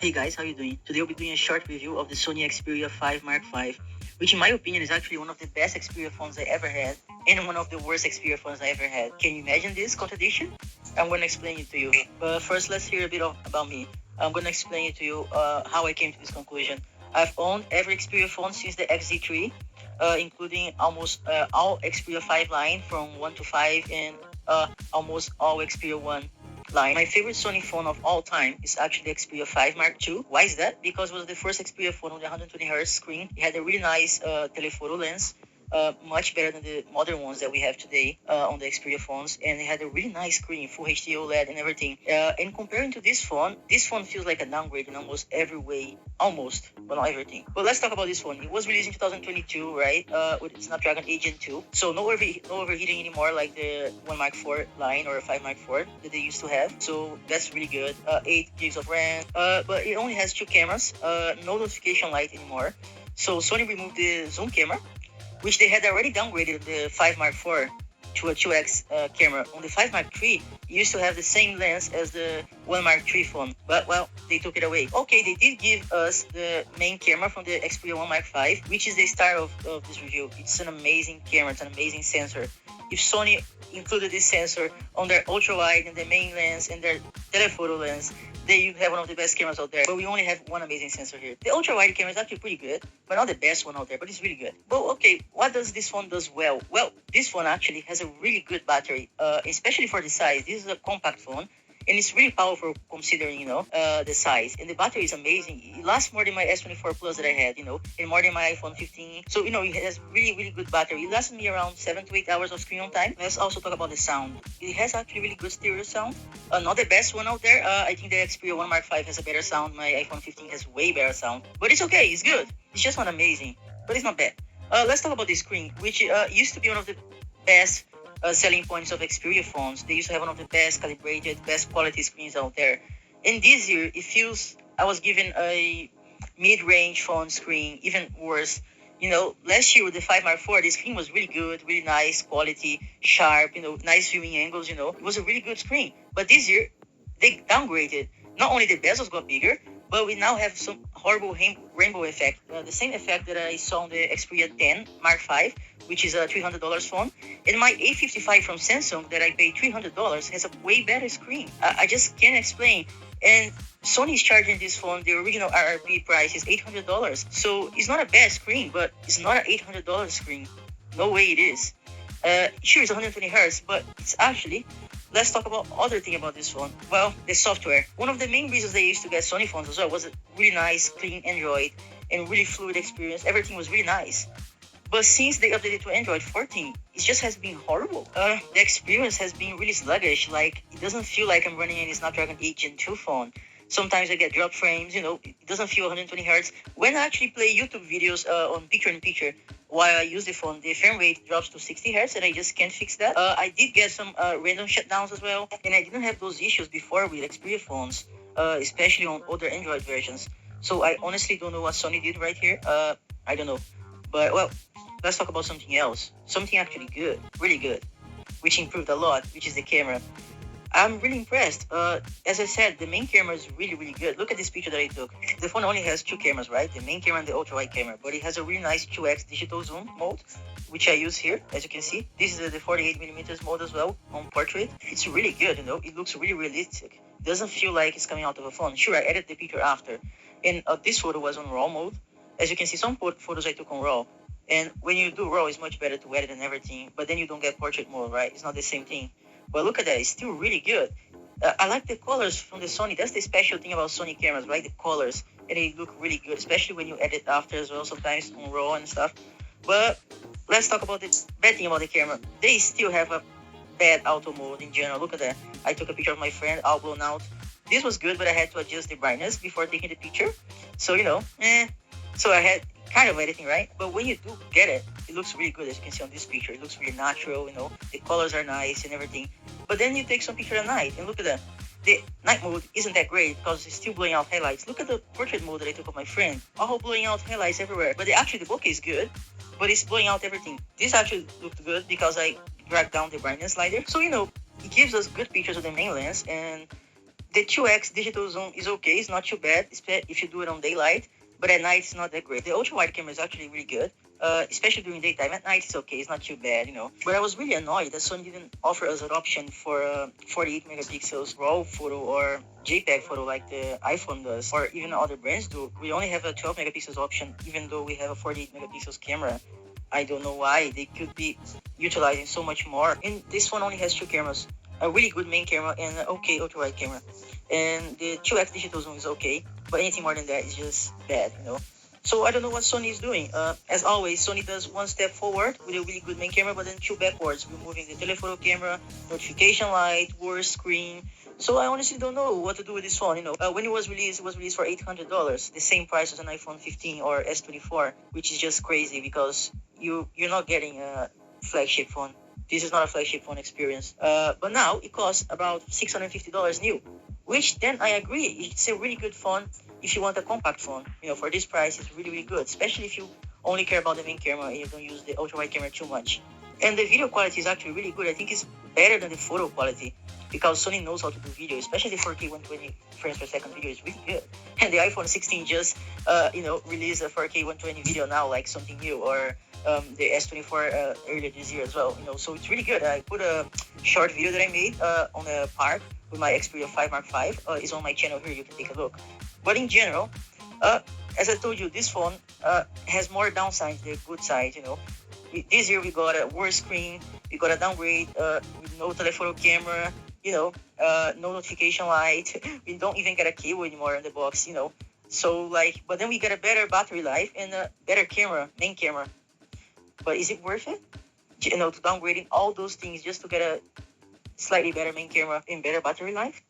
Hey guys, how you doing? Today we'll be doing a short review of the Sony Xperia 5 Mark V, which in my opinion is actually one of the best Xperia phones I ever had, and one of the worst Xperia phones I ever had. Can you imagine this contradiction? I'm going to explain it to you. But first, let's hear a bit about me. I'm going to explain it to you how I came to this conclusion. I've owned every Xperia phone since the XZ3, including almost all Xperia 5 line from 1 to 5 and almost all Xperia 1 line. My favorite Sony phone of all time is actually Xperia 5 Mark II. Why is that? Because it was the first Xperia phone with a 120Hz screen. It had a really nice telephoto lens, much better than the modern ones that we have today on the Xperia phones, and it had a really nice screen, full HD OLED and everything. And comparing to this phone feels like a downgrade in almost every way, almost, but not everything. But let's talk about this phone. It was released in 2022, right, with Snapdragon 8 Gen 2, so no overheating anymore like the 1 Mark IV line or 5 Mark IV that they used to have, so that's really good. 8 gigs of RAM, but it only has 2 cameras, no notification light anymore. So Sony removed the zoom camera, which they had already downgraded the 5 Mark IV to a 2x camera. On the 5 Mark III, it used to have the same lens as the 1 Mark III phone, but well, they took it away. Okay, they did give us the main camera from the Xperia 1 Mark V, which is the star of this review. It's an amazing camera, it's an amazing sensor. If Sony included this sensor on their ultra-wide and the main lens and their telephoto lens, they have one of the best cameras out there. But we only have one amazing sensor here. The ultra-wide camera is actually pretty good, but not the best one out there, but it's really good. But okay, what does this phone does well? Well, this phone actually has a really good battery, especially for the size. This is a compact phone, and it's really powerful considering, the size. And the battery is amazing. It lasts more than my S24 Plus that I had, and more than my iPhone 15. So, it has really, really good battery. It lasted me around 7 to 8 hours of screen on time. Let's also talk about the sound. It has actually really good stereo sound. Not the best one out there. I think the Xperia 1 Mark V has a better sound. My iPhone 15 has way better sound. But it's okay. It's good. It's just not amazing. But it's not bad. Let's talk about the screen, which used to be one of the best selling points of Xperia phones. They used to have one of the best calibrated, best quality screens out there. And this year, it feels I was given a mid-range phone screen, even worse. Last year with the 5 Mark IV, the screen was really good, really nice quality, sharp, nice viewing angles, It was a really good screen. But this year, they downgraded. Not only the bezels got bigger, but we now have some horrible rainbow effect. The same effect that I saw on the Xperia 10 Mark V, which is a $300 phone. And my A55 from Samsung that I paid $300 has a way better screen. I just can't explain. And Sony is charging this phone, the original RRP price is $800. So it's not a bad screen, but it's not an $800 screen. No way it is. Sure, it's 120 Hz, but it's actually... Let's talk about other thing about this phone. Well, the software. One of the main reasons they used to get Sony phones as well was a really nice, clean Android and really fluid experience. Everything was really nice. But since they updated to Android 14, it just has been horrible. The experience has been really sluggish. Like, it doesn't feel like I'm running any Snapdragon 8 Gen 2 phone. Sometimes I get drop frames, it doesn't feel 120 Hz. When I actually play YouTube videos on picture-in-picture while I use the phone, the frame rate drops to 60 Hz, and I just can't fix that. I did get some random shutdowns as well, and I didn't have those issues before with Xperia phones, especially on older Android versions. So I honestly don't know what Sony did right here. I don't know. But, well, let's talk about something else. Something actually good, really good, which improved a lot, which is the camera. I'm really impressed. As I said, the main camera is really, really good. Look at this picture that I took. The phone only has 2 cameras, right? The main camera and the ultra-wide camera. But it has a really nice 2x digital zoom mode, which I use here, as you can see. This is the 48mm mode as well on portrait. It's really good, It looks really realistic. It doesn't feel like it's coming out of a phone. Sure, I edited the picture after. And this photo was on RAW mode. As you can see, some photos I took on RAW. And when you do RAW, it's much better to edit and everything. But then you don't get portrait mode, right? It's not the same thing. But look at that, it's still really good. I like the colors from the Sony. That's the special thing about Sony cameras, right? The colors. And they look really good, especially when you edit after as well, sometimes on RAW and stuff. But let's talk about the bad thing about the camera. They still have a bad auto mode in general. Look at that. I took a picture of my friend, all blown out. This was good, but I had to adjust the brightness before taking the picture. So, So I had kind of editing, right? But when you do get it, it looks really good, as you can see on this picture. It looks really natural, the colors are nice and everything. But then you take some picture at night, and look at that. The night mode isn't that great because it's still blowing out highlights. Look at the portrait mode that I took of my friend. All blowing out highlights everywhere. But actually the bokeh is good, but it's blowing out everything. This actually looked good because I dragged down the brightness slider. So, it gives us good pictures of the main lens, and The 2x digital zoom is okay. It's not too bad if you do it on daylight, but at night it's not that great. The ultra wide camera is actually really good, especially during daytime. At night it's okay. It's not too bad. But I was really annoyed that Sony didn't offer us an option for 48 megapixels RAW photo or JPEG photo like the iPhone does, or even other brands do. We only have a 12 megapixels option, even though we have a 48 megapixels camera. I don't know why. They could be utilizing so much more. And this one only has two cameras, a really good main camera and an okay ultra wide camera. And the 2x digital zoom is okay, but anything more than that is just bad. So I don't know what Sony is doing. As always, Sony does one step forward with a really good main camera, but then two backwards, removing the telephoto camera, notification light, worse screen. So I honestly don't know what to do with this phone. When it was released for $800, the same price as an iPhone 15 or S24, which is just crazy because you're not getting a flagship phone. This is not a flagship phone experience. But now it costs about $650 new, which then I agree, it's a really good phone if you want a compact phone. For this price, it's really, really good, especially if you only care about the main camera and you don't use the ultra wide camera too much. And the video quality is actually really good. I think it's better than the photo quality because Sony knows how to do video, especially the 4K 120 frames per second video is really good. And the iPhone 16 just, released a 4K 120 video now, like something new, or the S24 earlier this year as well. So it's really good. I put a short video that I made on a park with my Xperia 5 Mark 5. It's on my channel here. You can take a look. But in general, as I told you, this phone has more downsides than good sides. This year we got a worse screen, we got a downgrade with no telephoto camera, no notification light. We don't even get a cable anymore in the box. So but then we get a better battery life and a better camera, main camera. But is it worth it? To downgrading all those things just to get a slightly better main camera and better battery life?